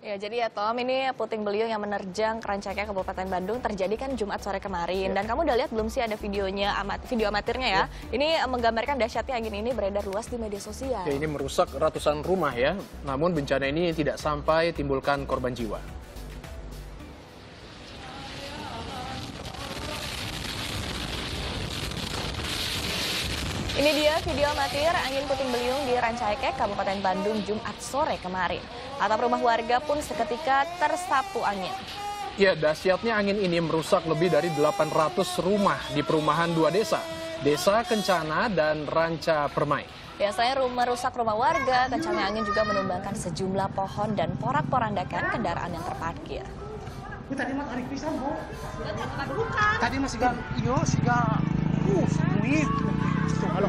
Ya, jadi ya Tom, ini puting beliung yang menerjang Rancaikek Kabupaten Bandung terjadi kan Jumat sore kemarin. Dan kamu udah lihat belum sih ada videonya, video amatirnya ya? Ini menggambarkan dahsyatnya angin ini beredar luas di media sosial. Ya, ini merusak ratusan rumah ya. Namun bencana ini tidak sampai timbulkan korban jiwa. Ini dia video amatir angin puting beliung di Rancaikek, Kabupaten Bandung, Jumat sore kemarin. Atap rumah warga pun seketika tersapu angin. Ya, dahsyatnya angin ini merusak lebih dari 800 rumah di perumahan dua desa, Desa Kencana dan Ranca Permai. Biasanya merusak rumah warga, kencangnya angin juga menumbangkan sejumlah pohon dan porak-porandakan kendaraan yang terparkir. Tadi mah tarik pisan, Bu. Tadi masih siga, iya, siga, sweet. Tuh, halo,